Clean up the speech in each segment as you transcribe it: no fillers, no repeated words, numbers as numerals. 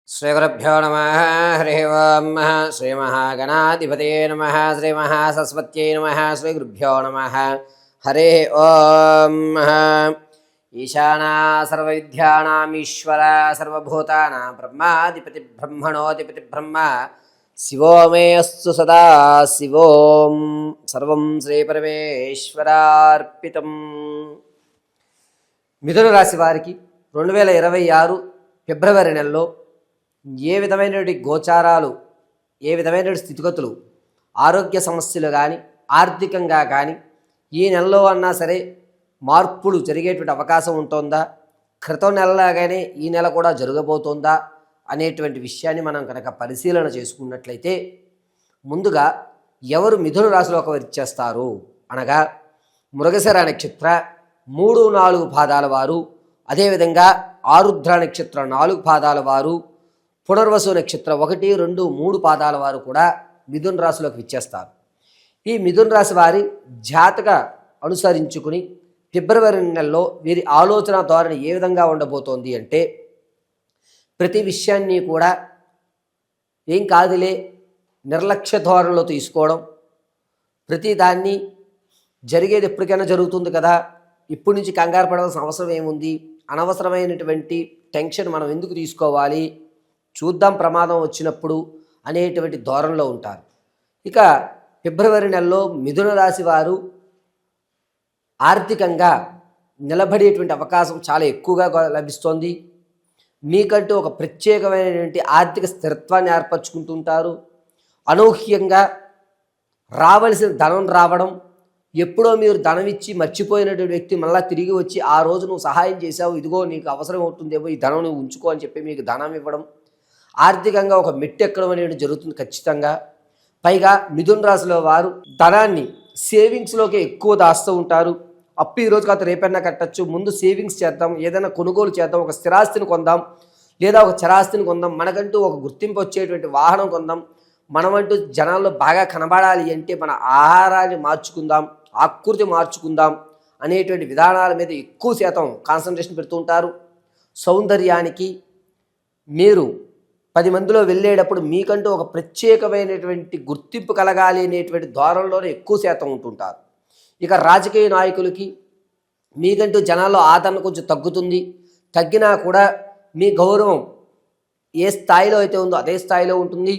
శ్రీగురుభ్యో నమః. హరి ఓం. శ్రీ మహాగణాధిపతయే నమః. శ్రీ మహాసరస్వత్యై నమః. శ్రీ గురుభ్యో నమః. హరి ఓం. ఈశానా సర్వవిద్యానామీశ్వర సర్వభూతానాం బ్రహ్మాధిపతి బ్రహ్మణోధిపతి బ్రహ్మ శివో మే అస్తు సదా శివోం. సర్వం శ్రీ పరమేశ్వరార్పితం. మిథున రాశి వారికి 2026 ఫిబ్రవరి నెలలో ఏ విధమైనటువంటి గోచారాలు, ఏ విధమైనటువంటి స్థితిగతులు, ఆరోగ్య సమస్యలు కానీ ఆర్థికంగా కానీ ఈ నెలలో అన్నా సరే మార్పులు జరిగేటువంటి అవకాశం ఉంటుందా, క్రితం నెలలాగానే ఈ నెల కూడా జరగబోతోందా అనేటువంటి విషయాన్ని మనం కనుక పరిశీలన చేసుకున్నట్లయితే, ముందుగా ఎవరు మిథున రాశిలోకి వచ్చేస్తారు అనగా మృగశిర నక్షత్ర 3-4 పాదాల వారు, అదేవిధంగా ఆరుద్ర నక్షత్ర 4 పాదాల వారు, పునర్వసు నక్షత్రం 1, 2, 3 పాదాల వారు కూడా మిథున రాశిలోకి విచ్చేస్తారు. ఈ మిథున రాశి వారి జాతక అనుసరించుకుని ఫిబ్రవరి నెలలో వీరి ఆలోచన ధోరణి ఏ విధంగా ఉండబోతోంది అంటే, ప్రతి విషయాన్ని కూడా ఏం కాదులే నిర్లక్ష్య ధోరణిలో తీసుకోవడం, ప్రతి దాన్ని జరిగేది ఎప్పటికైనా జరుగుతుంది కదా, ఇప్పటి నుంచి కంగారు పడవలసిన అవసరం ఏముంది, అనవసరమైనటువంటి టెన్షన్ మనం ఎందుకు తీసుకోవాలి, చూద్దాం ప్రమాదం వచ్చినప్పుడు అనేటువంటి ధోరణిలో ఉంటారు. ఇక ఫిబ్రవరి నెలలో మిథున రాశి వారు ఆర్థికంగా నిలబడేటువంటి అవకాశం చాలా ఎక్కువగా లభిస్తోంది. మీకంటూ ఒక ప్రత్యేకమైనటువంటి ఆర్థిక స్థిరత్వాన్ని ఏర్పరచుకుంటుంటారు. అనూహ్యంగా రావలసిన ధనం రావడం, ఎప్పుడో మీరు ధనం ఇచ్చి మర్చిపోయినటువంటి వ్యక్తి మళ్ళీ తిరిగి వచ్చి ఆ రోజు నువ్వు సహాయం చేశావు, ఇదిగో నీకు అవసరం అవుతుందేమో, ఈ ధనం నువ్వు ఉంచుకో అని చెప్పి మీకు ధనం ఇవ్వడం, ఆర్థికంగా ఒక మెట్టు ఎక్కడం అనేది జరుగుతుంది ఖచ్చితంగా. పైగా మిథున రాశిలో వారు ధనాన్ని సేవింగ్స్లోకి ఎక్కువ దాస్తూ ఉంటారు. అప్పు ఈ రోజు కాదు రేపైనా కట్టచ్చు, ముందు సేవింగ్స్ చేద్దాం, ఏదైనా కొనుగోలు చేద్దాం, ఒక స్థిరాస్తిని కొందాం లేదా ఒక చరాస్తిని కొందాం, మనకంటూ ఒక గుర్తింపు వచ్చేటువంటి వాహనం కొందాం, మనమంటూ జనాల్లో బాగా కనబడాలి అంటే మన ఆహారాన్ని మార్చుకుందాం, ఆకృతి మార్చుకుందాం అనేటువంటి విధానాల మీద ఎక్కువ శాతం కాన్సన్ట్రేషన్ పెడుతూ ఉంటారు. సౌందర్యానికి మీరు 10 మందిలో వెళ్ళేటప్పుడు మీకంటూ ఒక ప్రత్యేకమైనటువంటి గుర్తింపు కలగాలి అనేటువంటి ధోరణిలోనే ఎక్కువ శాతం ఉంటుంటారు. ఇక రాజకీయ నాయకులకి మీకంటూ జనాల్లో ఆదరణ కొంచెం తగ్గుతుంది. తగ్గినా కూడా మీ గౌరవం ఏ స్థాయిలో అయితే ఉందో అదే స్థాయిలో ఉంటుంది.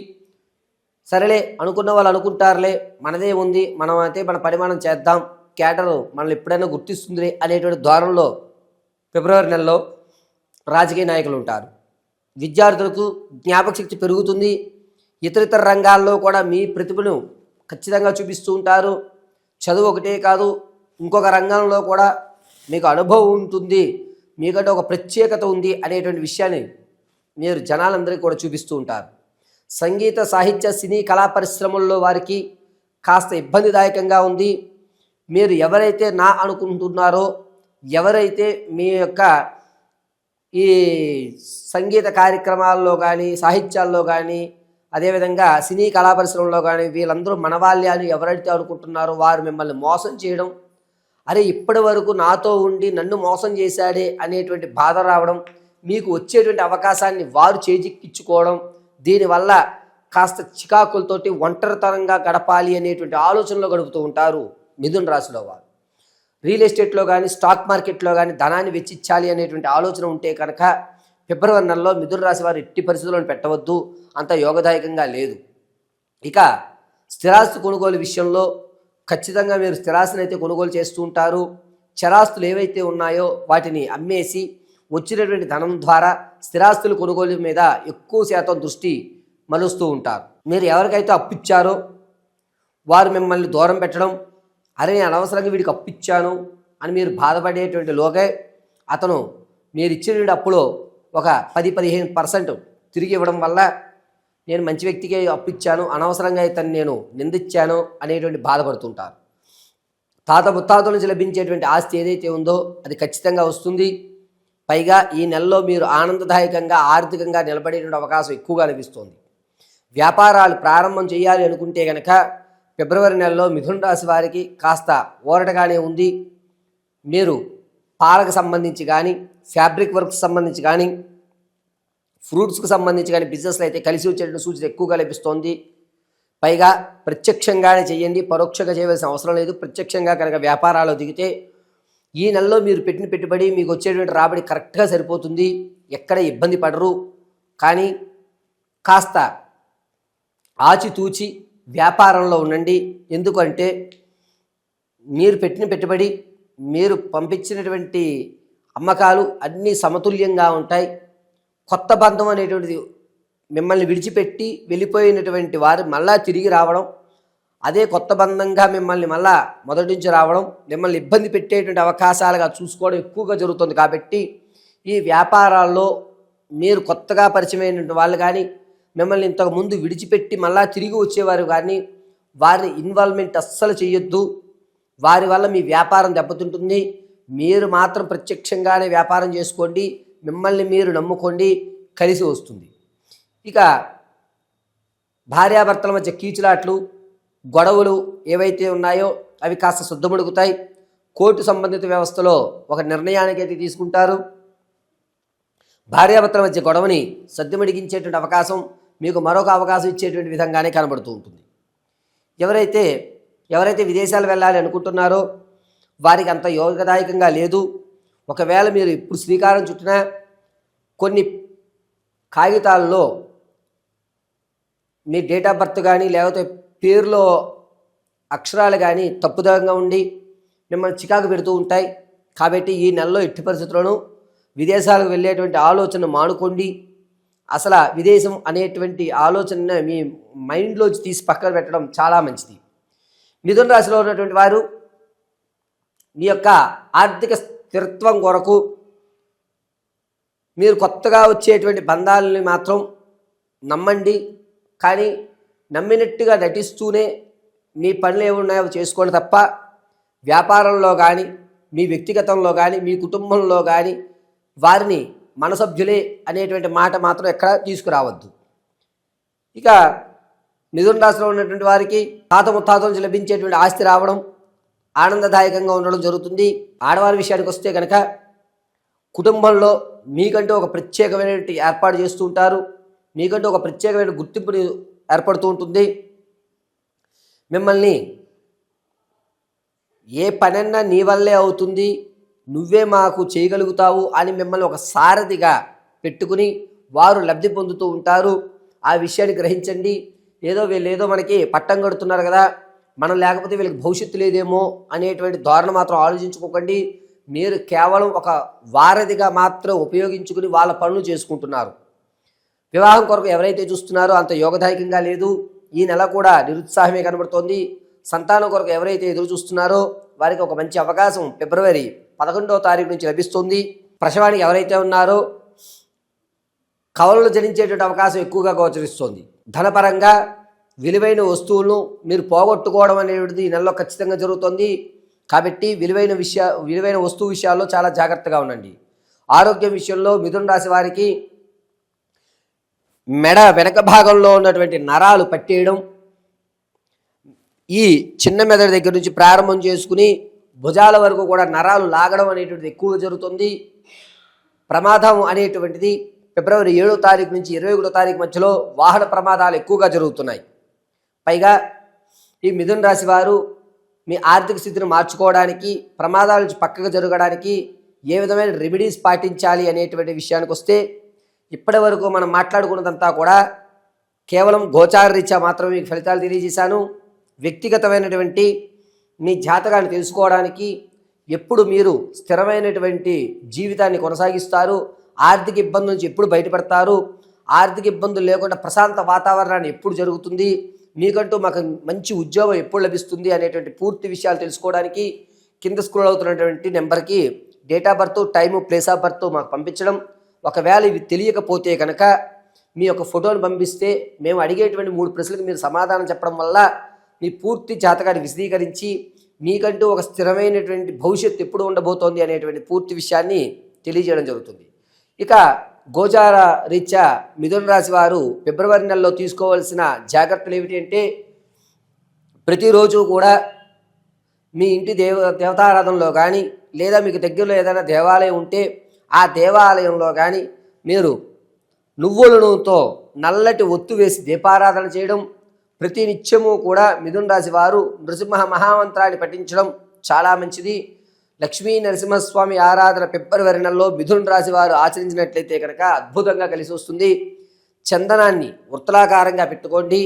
సరేలే అనుకున్న వాళ్ళు అనుకుంటారులే, మనదే ఉంది, మనం అయితే మన పని మనం చేద్దాం, క్యాడర్ మనల్ని ఎప్పుడైనా గుర్తిస్తుంది అనేటువంటి ధోరణిలో ఫిబ్రవరి నెలలో రాజకీయ నాయకులు ఉంటారు. విద్యార్థులకు జ్ఞాపక శక్తి పెరుగుతుంది. ఇతర రంగాల్లో కూడా మీ ప్రతిభను ఖచ్చితంగా చూపిస్తూ ఉంటారు. చదువు ఒకటే కాదు, ఇంకొక రంగంలో కూడా మీకు అనుభవం ఉంటుంది, మీకంటే ఒక ప్రత్యేకత ఉంది అనేటువంటి విషయాన్ని మీరు జనాలందరికీ కూడా చూపిస్తూ ఉంటారు. సంగీత, సాహిత్య, సినీ, కళా పరిశ్రమల్లో వారికి కాస్త ఇబ్బందిదాయకంగా ఉంది. మీరు ఎవరైతే నా అనుకుంటున్నారో, ఎవరైతే మీ యొక్క ఈ సంగీత కార్యక్రమాల్లో కానీ, సాహిత్యాల్లో కానీ, అదేవిధంగా సినీ కళా పరిశ్రమలో కానీ వీళ్ళందరూ మనవాళ్ళే అని ఎవరైతే అనుకుంటున్నారో వారు మిమ్మల్ని మోసం చేయడం, అరే ఇప్పటి వరకు నాతో ఉండి నన్ను మోసం చేశాడే అనేటువంటి బాధ రావడం, మీకు వచ్చేటువంటి అవకాశాన్ని వారు చేజిక్కించుకోవడం, దీనివల్ల కాస్త చికాకులతోటి ఒంటరితనంగా గడపాలి అనేటువంటి ఆలోచనలో గడుపుతూ ఉంటారు మిథున రాశిలో వారు. రియల్ ఎస్టేట్లో కానీ స్టాక్ మార్కెట్లో కానీ ధనాన్ని వెచ్చించాలి అనేటువంటి ఆలోచన ఉంటే కనుక ఫిబ్రవరి నెలలో మిథున రాశి వారు ఎట్టి పరిస్థితులను పెట్టవద్దు, అంత యోగదాయకంగా లేదు. ఇక స్థిరాస్తి కొనుగోలు విషయంలో ఖచ్చితంగా మీరు స్థిరాస్తిని అయితే కొనుగోలు చేస్తూ ఉంటారు. చరాస్తులు ఏవైతే ఉన్నాయో వాటిని అమ్మేసి వచ్చినటువంటి ధనం ద్వారా స్థిరాస్తుల కొనుగోలు మీద ఎక్కువ శాతం దృష్టి మలుస్తూ ఉంటారు. మీరు ఎవరికైతే అప్పిచ్చారో వారు మిమ్మల్ని దూరం పెట్టడం, అరే నేను అనవసరంగా వీడికి అప్పిచ్చాను అని మీరు బాధపడేటువంటి లోగే అతను మీరు ఇచ్చినటువంటి అప్పులో ఒక 10-15% తిరిగి ఇవ్వడం వల్ల నేను మంచి వ్యక్తికి అప్పిచ్చాను, అనవసరంగా ఇతను నేను నిందించాను అనేటువంటి బాధపడుతుంటారు. తాత ముత్తాతల నుంచి లభించేటువంటి ఆస్తి ఏదైతే ఉందో అది ఖచ్చితంగా వస్తుంది. పైగా ఈ నెలలో మీరు ఆనందదాయకంగా ఆర్థికంగా నిలబడేటువంటి అవకాశం ఎక్కువగా లభిస్తుంది. వ్యాపారాలు ప్రారంభం చేయాలి అనుకుంటే కనుక ఫిబ్రవరి నెలలో మిథున రాశి వారికి కాస్త ఊరటగానే ఉంది. మీరు పాలకు సంబంధించి కానీ, ఫ్యాబ్రిక్ వర్క్స్ సంబంధించి కానీ, ఫ్రూట్స్కి సంబంధించి కానీ బిజినెస్లో అయితే కలిసి వచ్చేటువంటి సూచన ఎక్కువగా లభిస్తోంది. పైగా ప్రత్యక్షంగానే చేయండి, పరోక్షంగా చేయవలసిన అవసరం లేదు. ప్రత్యక్షంగా కనుక వ్యాపారాలు దిగితే ఈ నెలలో మీరు పెట్టిన పెట్టుబడి మీకు వచ్చేటువంటి రాబడి కరెక్ట్గా సరిపోతుంది, ఎక్కడ ఇబ్బంది పడరు. కానీ కాస్త ఆచితూచి వ్యాపారంలో ఉండండి. ఎందుకంటే మీరు పెట్టిన పెట్టుబడి, మీరు పంపించినటువంటి అమ్మకాలు అన్నీ సమతుల్యంగా ఉంటాయి. కొత్త బంధం అనేటువంటిది మిమ్మల్ని విడిచిపెట్టి వెళ్ళిపోయినటువంటి వారు మళ్ళా తిరిగి రావడం, అదే కొత్త బంధంగా మిమ్మల్ని మళ్ళా మొదటి నుంచి రావడం, మిమ్మల్ని ఇబ్బంది పెట్టేటువంటి అవకాశాలుగా చూసుకోవడం ఎక్కువగా జరుగుతుంది. కాబట్టి ఈ వ్యాపారాల్లో మీరు కొత్తగా పరిచయమైనటువంటి వాళ్ళు కానీ, మిమ్మల్ని ఇంతకు ముందు విడిచిపెట్టి మళ్ళా తిరిగి వచ్చేవారు కానీ వారిని ఇన్వాల్వ్మెంట్ అస్సలు చేయొద్దు. వారి వల్ల మీ వ్యాపారం దెబ్బతింటుంది. మీరు మాత్రం ప్రత్యక్షంగానే వ్యాపారం చేసుకోండి, మిమ్మల్ని మీరు నమ్ముకోండి, కలిసి వస్తుంది. ఇక భార్యాభర్తల మధ్య కీచులాట్లు, గొడవలు ఏవైతే ఉన్నాయో అవి కాస్త శుద్ధముడుగుతాయి. కోర్టు సంబంధిత వ్యవస్థలో ఒక నిర్ణయానికి అయితే తీసుకుంటారు. భార్యాభర్తల మధ్య గొడవని సద్దుమడిగించేటువంటి అవకాశం మీకు మరొక అవకాశం ఇచ్చేటువంటి విధంగానే కనబడుతూ ఉంటుంది. ఎవరైతే విదేశాలు వెళ్ళాలి అనుకుంటున్నారో వారికి అంత యోగదాయకంగా లేదు. ఒకవేళ మీరు ఇప్పుడు శ్రీకారం చుట్టినా కొన్ని కాగితాల్లో మీ డేట్ ఆఫ్ బర్త్ కానీ లేకపోతే పేరులో అక్షరాలు కానీ తప్పుదరంగా ఉండి మిమ్మల్ని చికాకు పెడుతూ ఉంటాయి. కాబట్టి ఈ నెలలో ఎట్టి పరిస్థితుల్లోనూ విదేశాలకు వెళ్ళేటువంటి ఆలోచన మానుకోండి. అసలు విదేశం అనేటువంటి ఆలోచన మీ మైండ్లోంచి తీసి పక్కన పెట్టడం చాలా మంచిది. మిథున రాశిలో ఉన్నటువంటి వారు మీ యొక్క ఆర్థిక స్థిరత్వం కొరకు మీరు కొత్తగా వచ్చేటువంటి బంధాలని మాత్రం నమ్మండి. కానీ నమ్మినట్టుగా నటిస్తూనే మీ పనులు ఏమున్నాయో చేసుకోండి తప్ప వ్యాపారంలో కానీ, మీ వ్యక్తిగతంలో కానీ, మీ కుటుంబంలో కానీ వారిని మన సభ్యులే అనేటువంటి మాట మాత్రం ఎక్కడ తీసుకురావద్దు. ఇక మిథున రాశిలో ఉన్నటువంటి వారికి తాత ముత్తాతల నుంచి లభించేటువంటి ఆస్తి రావడం ఆనందదాయకంగా ఉండడం జరుగుతుంది. ఆడవారి విషయానికి వస్తే కనుక కుటుంబంలో మీకంటూ ఒక ప్రత్యేకమైనటువంటి ఏర్పాటు చేస్తూ ఉంటారు. మీకంటూ ఒక ప్రత్యేకమైన గుర్తింపుని ఏర్పడుతూ ఉంటుంది. మిమ్మల్ని ఏ పనన్నా నీ వల్లే అవుతుంది, నువ్వే మాకు చేయగలుగుతావు అని మిమ్మల్ని ఒక సారథిగా పెట్టుకుని వారు లబ్ధి పొందుతూ ఉంటారు. ఆ విషయాన్ని గ్రహించండి. వీళ్ళేదో మనకి పట్టం కడుతున్నారు కదా, మనం లేకపోతే వీళ్ళకి భవిష్యత్తు లేదేమో అనేటువంటి ధోరణ మాత్రం ఆలోచించుకోకండి. మీరు కేవలం ఒక వారధిగా మాత్రం ఉపయోగించుకుని వాళ్ళ పనులు చేసుకుంటున్నారు. వివాహం కొరకు ఎవరైతే చూస్తున్నారో అంత యోగదాయకంగా లేదు. ఈ నెల కూడా నిరుత్సాహమే కనబడుతోంది. సంతానం కొరకు ఎవరైతే ఎదురు చూస్తున్నారో వారికి ఒక మంచి అవకాశం ఫిబ్రవరి 11వ తారీఖు నుంచి లభిస్తుంది. ప్రసవానికి ఎవరైతే ఉన్నారో కవలలు జనించేటువంటి అవకాశం ఎక్కువగా గోచరిస్తోంది. ధనపరంగా విలువైన వస్తువులను మీరు పోగొట్టుకోవడం అనేటువంటిది ఈ నెలలో ఖచ్చితంగా జరుగుతుంది. కాబట్టి విలువైన వస్తువు విషయాల్లో చాలా జాగ్రత్తగా ఉండండి. ఆరోగ్యం విషయంలో మిథున రాశి వారికి మెడ వెనక భాగంలో ఉన్నటువంటి నరాలు పట్టేయడం, ఈ చిన్న మెదడు దగ్గర నుంచి ప్రారంభం చేసుకుని భుజాల వరకు కూడా నరాలు లాగడం అనేటువంటిది ఎక్కువగా జరుగుతుంది. ప్రమాదం అనేటువంటిది ఫిబ్రవరి 7వ తారీఖు నుంచి 21వ తారీఖు మధ్యలో వాహన ప్రమాదాలు ఎక్కువగా జరుగుతున్నాయి. పైగా ఈ మిథున రాశి వారు మీ ఆర్థిక స్థితిని మార్చుకోవడానికి, ప్రమాదాల నుంచి పక్కకు జరగడానికి ఏ విధమైన రెమెడీస్ పాటించాలి అనేటువంటి విషయానికి వస్తే ఇప్పటి వరకు మనం మాట్లాడుకున్నదంతా కూడా కేవలం గోచార రీత్యా మాత్రమే మీకు ఫలితాలు తెలియజేశాను. వ్యక్తిగతమైనటువంటి మీ జాతకాన్ని తెలుసుకోవడానికి, ఎప్పుడు మీరు స్థిరమైనటువంటి జీవితాన్ని కొనసాగిస్తారు, ఆర్థిక ఇబ్బందుల నుంచి ఎప్పుడు బయటపడతారు, ఆర్థిక ఇబ్బందులు లేకుండా ప్రశాంత వాతావరణాన్ని ఎప్పుడు జరుగుతుంది, మీకంటూ మాకు మంచి ఉద్యోగం ఎప్పుడు లభిస్తుంది అనేటువంటి పూర్తి విషయాలు తెలుసుకోవడానికి కింద స్క్రోల్ అవుతున్నటువంటి నెంబర్కి date of birth, time, place of birth మాకు పంపించడం. ఒకవేళ ఇవి తెలియకపోతే కనుక మీ యొక్క ఫోటోను పంపిస్తే మేము అడిగేటువంటి 3 ప్రశ్నలకు మీరు సమాధానం చెప్పడం వల్ల మీ పూర్తి జాతకాన్ని విశదీకరించి మీకంటూ ఒక స్థిరమైనటువంటి భవిష్యత్తు ఎప్పుడు ఉండబోతోంది అనేటువంటి పూర్తి విషయాన్ని తెలియజేయడం జరుగుతుంది. ఇక గోచార రీత్యా మిథున రాశి వారు ఫిబ్రవరి నెలలో తీసుకోవాల్సిన జాగ్రత్తలు ఏమిటి అంటే, ప్రతిరోజు కూడా మీ ఇంటి దేవతారాధనలో కానీ లేదా మీకు దగ్గరలో ఏదైనా దేవాలయం ఉంటే ఆ దేవాలయంలో కానీ మీరు నువ్వుల నూనెతో నల్లటి ఒత్తు వేసి దీపారాధన చేయడం, ప్రతి నిత్యము కూడా మిథున రాశి వారు నృసింహ మహామంత్రాన్ని పఠించడం చాలా మంచిది. లక్ష్మీ నరసింహస్వామి ఆరాధన ఫిబ్రవరి నెలలో మిథున రాశి వారు ఆచరించినట్లయితే కనుక అద్భుతంగా కలిసి వస్తుంది. చందనాన్ని వృత్తలాకారంగా పెట్టుకోండి,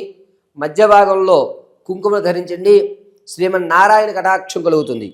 మధ్య భాగంలో కుంకుమ ధరించండి. శ్రీమన్నారాయణ కటాక్షం కలుగుతుంది.